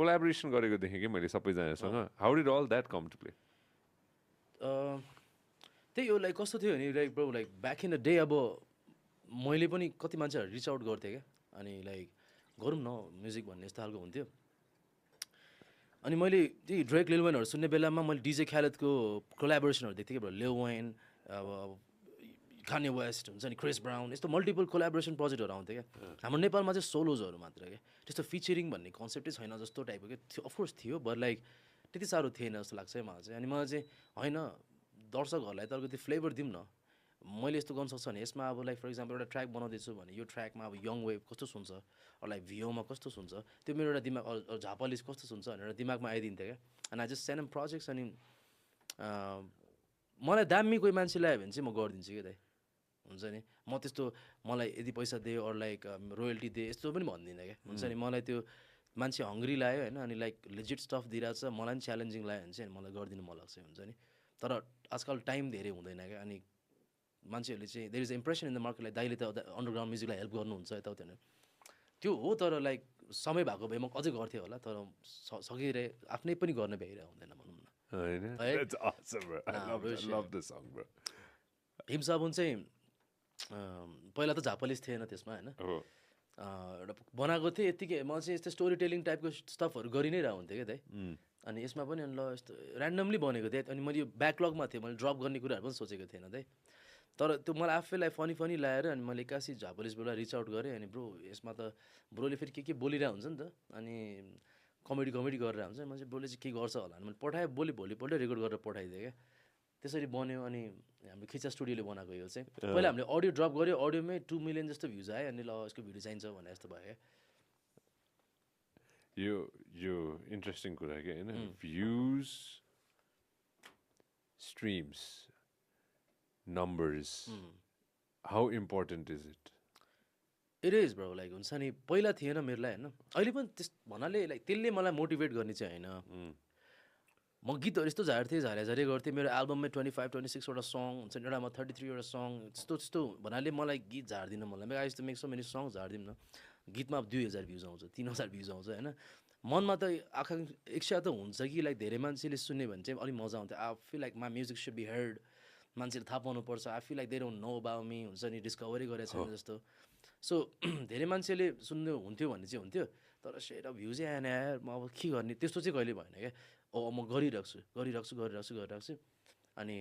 collaboration गरेको देखेँ कि मैले सबैजनासँग how did all that come to play त्यही हो लाइक कस्तो थियो भने like bro like back in the day अब मैले पनि कति मान्छेहरू रिच आउट गर्थेँ क्या अनि लाइक गरौँ न म्युजिक भन्ने यस्तो खालको हुन्थ्यो अनि मैले त्यही ड्रेक लिल वेनहरू सुन्ने बेलामा मैले डिजे ख्यालेतको कोलाबोरेसनहरू देख्थेँ कि ब्रो लिल वेन अब कान्ये वेस्ट हुन्छ नि क्रिस ब्राउन यस्तो मल्टिपल कोलाबोरेसन प्रोजेक्टहरू आउँथ्यो क्या हाम्रो नेपालमा चाहिँ सोलोजहरू मात्र क्या त्यस्तो फिचरिङ भन्ने कन्सेप्टै छैन जस्तो टाइपको क्या थियो अफकोर्स थियो बट लाइक त्यति साह्रो थिएन जस्तो लाग्छ है मलाई चाहिँ अनि मलाई चाहिँ होइन दर्शकहरूलाई त अलिकति फ्लेभर दिउँ न मैले यस्तो गर्नु सक्छु भने यसमा अब लाइक फर इक्जाम्पल एउटा ट्र्याक बनाउँदैछु भने यो ट्र्याकमा अब यङ वेभ कस्तो सुन्छ लाइक भिओमा कस्तो सुन्छ त्यो मेरो एउटा दिमाग झापालिस कस्तो सुन्छ भनेर एउटा दिमागमा आइदिन्थ्यो क्या अनि आई जस्ट सेन्ड प्रोजेक्ट्स अनि मलाई दामी कोही मान्छे ल्यायो भने चाहिँ म गरिदिन्छु कि दाइ हुन्छ नि म त्यस्तो मलाई यदि पैसा दियो अरू लाइक रोयल्टी दिए यस्तो पनि भन्दिनँ क्या हुन्छ नि मलाई त्यो मान्छे हङ्ग्री लाग्यो होइन अनि लाइक लेजिट स्टफ दिइरहेको छ मलाई पनि च्यालेन्जिङ लाग्यो भने चाहिँ मलाई गरिदिनु मन लाग्छ हुन्छ नि तर आजकल टाइम धेरै हुँदैन क्या अनि मान्छेहरूले चाहिँ there is impression in the market like दाइले त अन्डरग्राउन्ड म्युजिकलाई हेल्प गर्नुहुन्छ यताउति भनेर त्यो हो तर लाइक समय भएको भए म अझै गर्थेँ होला तर सकिरहे आफ्नै पनि गर्न भ्याइरहेको हुँदैन भनौँ न भीम साबुन चाहिँ पहिला त झापलिस थिएन त्यसमा होइन एउटा बनाएको थिएँ यत्तिकै म चाहिँ यस्तो स्टोरी टेलिङ टाइपको स्टफहरू गरि नै रहन्थेँ क्या दाइ अनि यसमा पनि ल यस्तो ऱ्यान्डमली बनेको थिएँ अनि मैले यो ब्याकलगमा थिएँ मैले ड्रप गर्ने कुराहरू पनि सोचेको थिएन दाइ तर त्यो मलाई आफैलाई फनी लगाएर अनि मैले एक्कासी झापलिसबाट रिच आउट गरेँ अनि ब्रो यसमा त ब्रोले फेरि के बोलिरहेको हुन्छ नि त अनि कमेडी गरेर हुन्छ म चाहिँ ब्रोले चाहिँ के गर्छ होला अनि मैले पठाएँ भोलिपल्ट रेकर्ड गरेर पठाइदिएँ क्या त्यसरी बन्यो अनि हाम्रो खिचा स्टुडियोले बनाएको यो चाहिँ पहिला हामीले अडियो ड्रप गऱ्यो अडियोमै 2 मिलियन जस्तो भ्युज आयो अनि ल यसको भिडियो चाहिन्छ भने जस्तो भयो क्या यो इन्ट्रेस्टिङ कुरा क्या होइन views streams numbers how important is it is bro like हुन्छ नि पहिला थिएन मेरो लागि होइन अहिले पनि त्यस भन्नाले लाइक त्यसले मलाई मोटिभेट गर्ने चाहिँ होइन म गीतहरू यस्तो झारे गर्थेँ मेरो एल्बममै 25-26वटा सङ हुन्छ नि एउटामा 33वटा सङ त्यस्तो भन्नाले मलाई गीत झारिदिनु मन लाग्यो आई यस्तो मेक सो मेनी सङ झारिदिउँ न गीतमा 2000 भ्युज आउँछ 3000 भ्युज आउँछ होइन मनमा त इच्छा त हुन्छ कि लाइक धेरै मान्छेले सुन्यो भने चाहिँ अलिक मजा आउँथ्यो I feel like my music should be heard मान्छेले थाहा पाउनुपर्छ I feel like they don't know about me हुन्छ नि डिस्कभरी गरेको छैन जस्तो सो धेरै मान्छेले सुन्नु हुन्थ्यो भन्ने चाहिँ हुन्थ्यो तर सेट भ्युजै आएन यार म अब के गर्ने त्यस्तो चाहिँ कहिले भएन क्या म गरिरहेको छु अनि